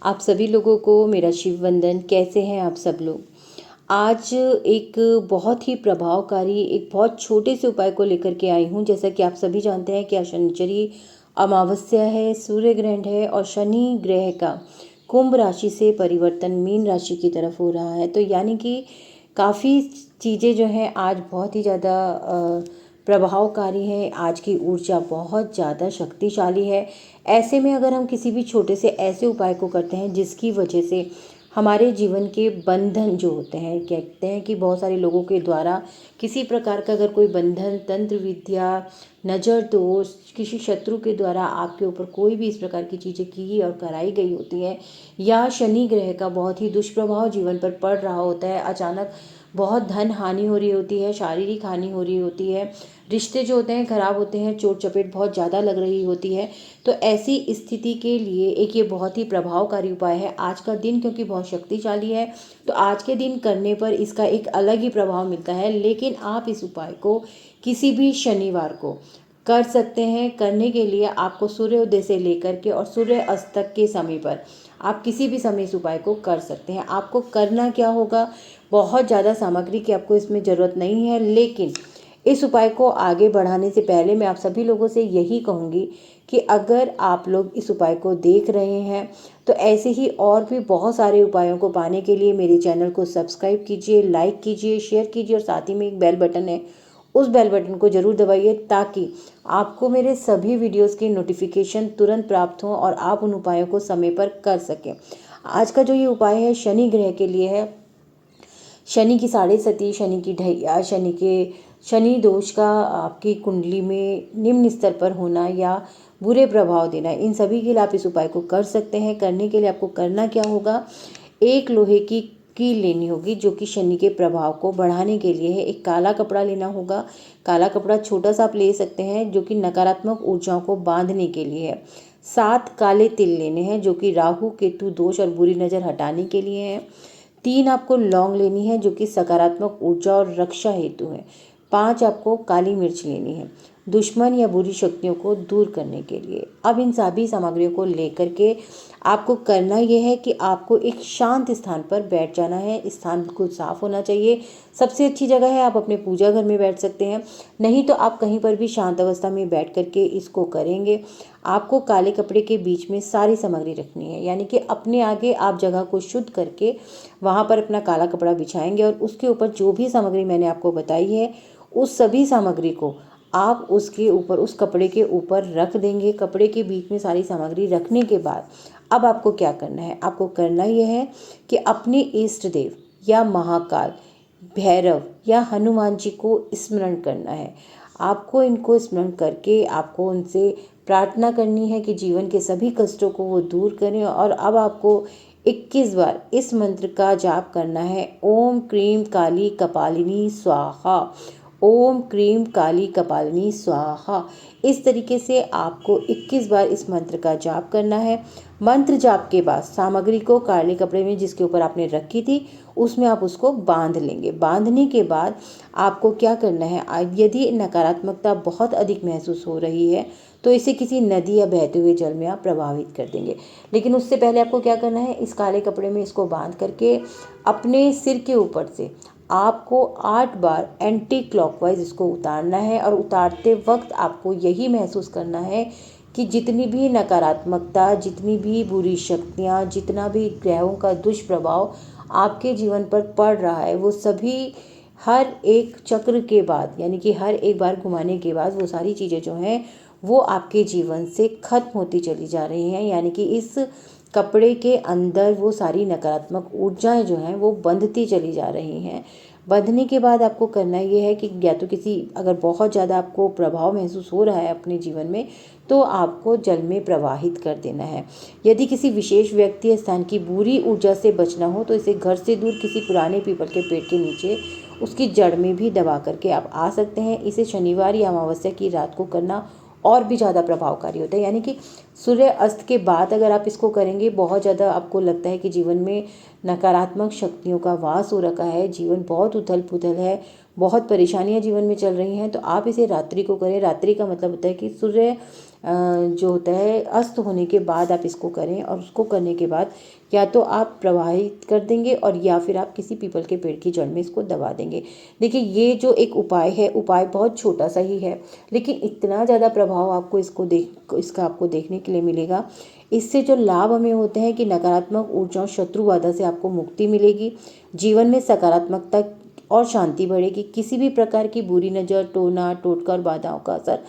आप सभी लोगों को मेरा शिव वंदन। कैसे हैं आप सब लोग। आज एक बहुत ही प्रभावकारी एक बहुत छोटे से उपाय को लेकर के आई हूँ। जैसा कि आप सभी जानते हैं कि आज शनिचरी अमावस्या है, सूर्य ग्रहण है और शनि ग्रह का कुंभ राशि से परिवर्तन मीन राशि की तरफ हो रहा है। तो यानी कि काफ़ी चीज़ें जो हैं आज बहुत ही ज़्यादा प्रभावकारी है। आज की ऊर्जा बहुत ज़्यादा शक्तिशाली है। ऐसे में अगर हम किसी भी छोटे से ऐसे उपाय को करते हैं जिसकी वजह से हमारे जीवन के बंधन जो होते हैं, कहते हैं कि बहुत सारे लोगों के द्वारा किसी प्रकार का अगर कोई बंधन, तंत्र विद्या, नज़र दोष, किसी शत्रु के द्वारा आपके ऊपर कोई भी इस प्रकार की चीज़ें की और कराई गई होती हैं, या शनि ग्रह का बहुत ही दुष्प्रभाव जीवन पर पड़ रहा होता है, अचानक बहुत धन हानि हो रही होती है, शारीरिक हानि हो रही होती है, रिश्ते जो होते हैं खराब होते हैं, चोट चपेट बहुत ज़्यादा लग रही होती है, तो ऐसी स्थिति के लिए एक ये बहुत ही प्रभावकारी उपाय है। आज का दिन क्योंकि बहुत शक्तिशाली है, तो आज के दिन करने पर इसका एक अलग ही प्रभाव मिलता है। लेकिन आप इस उपाय को किसी भी शनिवार को कर सकते हैं। करने के लिए आपको सूर्योदय से लेकर के और सूर्य अस्त तक के समय पर आप किसी भी समय इस उपाय को कर सकते हैं। आपको करना क्या होगा, बहुत ज़्यादा सामग्री की आपको इसमें ज़रूरत नहीं है। लेकिन इस उपाय को आगे बढ़ाने से पहले मैं आप सभी लोगों से यही कहूँगी कि अगर आप लोग इस उपाय को देख रहे हैं तो ऐसे ही और भी बहुत सारे उपायों को पाने के लिए मेरे चैनल को सब्सक्राइब कीजिए, लाइक कीजिए, शेयर कीजिए और साथ ही में एक बेल बटन है, उस बेल बटन को ज़रूर दबाइए ताकि आपको मेरे सभी वीडियोस की नोटिफिकेशन तुरंत प्राप्त हो और आप उन उपायों को समय पर कर सकें। आज का जो ये उपाय है शनि ग्रह के लिए है। शनि की साढ़े सती, शनि की ढैया, शनि दोष का आपकी कुंडली में निम्न स्तर पर होना या बुरे प्रभाव देना, इन सभी के लिए आप इस उपाय को कर सकते हैं। करने के लिए आपको करना क्या होगा, एक लोहे की कील लेनी होगी जो कि शनि के प्रभाव को बढ़ाने के लिए है। एक काला कपड़ा लेना होगा। काला कपड़ा छोटा सा आप ले सकते हैं जो कि नकारात्मक ऊर्जाओं को बांधने के लिए है। 7 काले तिल लेने हैं जो कि राहु केतु दोष और बुरी नज़र हटाने के लिए हैं। 3 आपको लौंग लेनी है जो कि सकारात्मक ऊर्जा और रक्षा हेतु है। 5 आपको काली मिर्च लेनी है दुश्मन या बुरी शक्तियों को दूर करने के लिए। अब इन सभी सामग्रियों को लेकर के आपको करना यह है कि आपको एक शांत स्थान पर बैठ जाना है। स्थान बिल्कुल साफ होना चाहिए। सबसे अच्छी जगह है आप अपने पूजा घर में बैठ सकते हैं, नहीं तो आप कहीं पर भी शांत अवस्था में बैठ करके इसको करेंगे। आपको काले कपड़े के बीच में सारी सामग्री रखनी है, यानी कि अपने आगे आप जगह को शुद्ध करके वहाँ पर अपना काला कपड़ा बिछाएंगे और उसके ऊपर जो भी सामग्री मैंने आपको बताई है उस सभी सामग्री को आप उसके ऊपर, उस कपड़े के ऊपर रख देंगे। कपड़े के बीच में सारी सामग्री रखने के बाद अब आपको क्या करना है, आपको करना यह है कि अपने इष्ट देव या महाकाल, भैरव या हनुमान जी को स्मरण करना है। आपको इनको स्मरण करके आपको उनसे प्रार्थना करनी है कि जीवन के सभी कष्टों को वो दूर करें। और अब आपको 21 बार इस मंत्र का जाप करना है। ओम क्रीम काली कपालिनी स्वाहा, ओम क्रीम काली कपालिनी स्वाहा। इस तरीके से आपको 21 बार इस मंत्र का जाप करना है। मंत्र जाप के बाद सामग्री को काले कपड़े में जिसके ऊपर आपने रखी थी उसमें आप उसको बांध लेंगे। बांधने के बाद आपको क्या करना है, यदि नकारात्मकता बहुत अधिक महसूस हो रही है तो इसे किसी नदी या बहते हुए जल में आप प्रभावित कर देंगे। लेकिन उससे पहले आपको क्या करना है, इस काले कपड़े में इसको बांध करके अपने सिर के ऊपर से आपको 8 बार एंटी क्लॉकवाइज इसको उतारना है। और उतारते वक्त आपको यही महसूस करना है कि जितनी भी नकारात्मकता, जितनी भी बुरी शक्तियाँ, जितना भी ग्रहों का दुष्प्रभाव आपके जीवन पर पड़ रहा है वो सभी हर एक चक्र के बाद, यानी कि हर एक बार घुमाने के बाद वो सारी चीज़ें जो हैं वो आपके जीवन से खत्म होती चली जा रही हैं। यानी कि इस कपड़े के अंदर वो सारी नकारात्मक ऊर्जाएं जो हैं वो बंधती चली जा रही हैं। बंधने के बाद आपको करना ये है कि या तो किसी, अगर बहुत ज़्यादा आपको प्रभाव महसूस हो रहा है अपने जीवन में, तो आपको जल में प्रवाहित कर देना है। यदि किसी विशेष व्यक्ति या स्थान की बुरी ऊर्जा से बचना हो तो इसे घर से दूर किसी पुराने पीपल के पेड़ के नीचे उसकी जड़ में भी दबा करके आप आ सकते हैं। इसे शनिवार या अमावस्या की रात को करना और भी ज़्यादा प्रभावकारी होता है। यानी कि सूर्य अस्त के बाद अगर आप इसको करेंगे, बहुत ज़्यादा आपको लगता है कि जीवन में नकारात्मक शक्तियों का वास हो रखा है, जीवन बहुत उथल पुथल है, बहुत परेशानियां जीवन में चल रही हैं, तो आप इसे रात्रि को करें। रात्रि का मतलब होता है कि सूर्य जो होता है अस्त होने के बाद आप इसको करें, और उसको करने के बाद या तो आप प्रवाहित कर देंगे और या फिर आप किसी पीपल के पेड़ की जड़ में इसको दबा देंगे। देखिए, ये जो एक उपाय है, उपाय बहुत छोटा सा ही है, लेकिन इतना ज़्यादा प्रभाव आपको इसका आपको देखने के लिए मिलेगा। इससे जो लाभ हमें होते हैं कि नकारात्मक ऊर्जाओं, शत्रु बाधा से आपको मुक्ति मिलेगी, जीवन में सकारात्मकता और शांति बढ़ेगी, किसी भी प्रकार की बुरी नज़र, टोना टोटका और बाधाओं का असर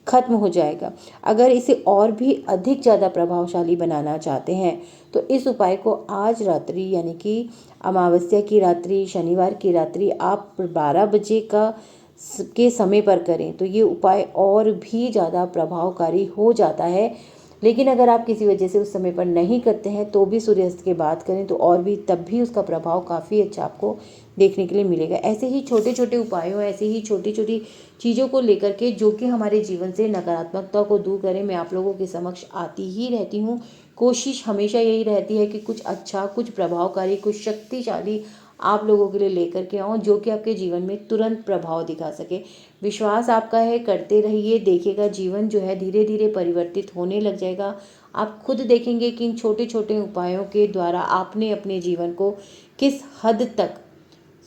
खत्म हो जाएगा। अगर इसे और भी अधिक ज़्यादा प्रभावशाली बनाना चाहते हैं तो इस उपाय को आज रात्रि, यानी कि अमावस्या की रात्रि, शनिवार की रात्रि आप 12 बजे के समय पर करें तो ये उपाय और भी ज़्यादा प्रभावकारी हो जाता है। लेकिन अगर आप किसी वजह से उस समय पर नहीं करते हैं तो भी सूर्यास्त के बाद करें तो और भी, तब भी उसका प्रभाव काफ़ी अच्छा आपको देखने के लिए मिलेगा। ऐसे ही छोटे छोटे उपायों, ऐसे ही छोटी छोटी चीज़ों को लेकर के जो कि हमारे जीवन से नकारात्मकता को दूर करें, मैं आप लोगों के समक्ष आती ही रहती हूँ। कोशिश हमेशा यही रहती है कि कुछ अच्छा, कुछ प्रभावकारी, कुछ शक्तिशाली आप लोगों के लिए लेकर के आऊँ, जो कि आपके जीवन में तुरंत प्रभाव दिखा सके। विश्वास आपका है, करते रहिए, देखिएगा जीवन जो है धीरे धीरे परिवर्तित होने लग जाएगा। आप खुद देखेंगे कि इन छोटे छोटे उपायों के द्वारा आपने अपने जीवन को किस हद तक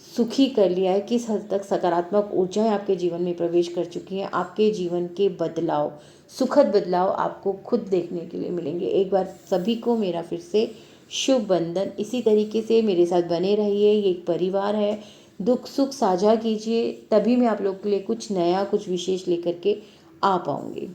सुखी कर लिया है, किस हद तक सकारात्मक ऊर्जाएं आपके जीवन में प्रवेश कर चुकी हैं। आपके जीवन के बदलाव, सुखद बदलाव आपको खुद देखने के लिए मिलेंगे। एक बार सभी को मेरा फिर से शुभ वंदन। इसी तरीके से मेरे साथ बने रहिए, ये एक परिवार है, दुख सुख साझा कीजिए, तभी मैं आप लोग के लिए कुछ नया, कुछ विशेष लेकर के आ पाऊँगी।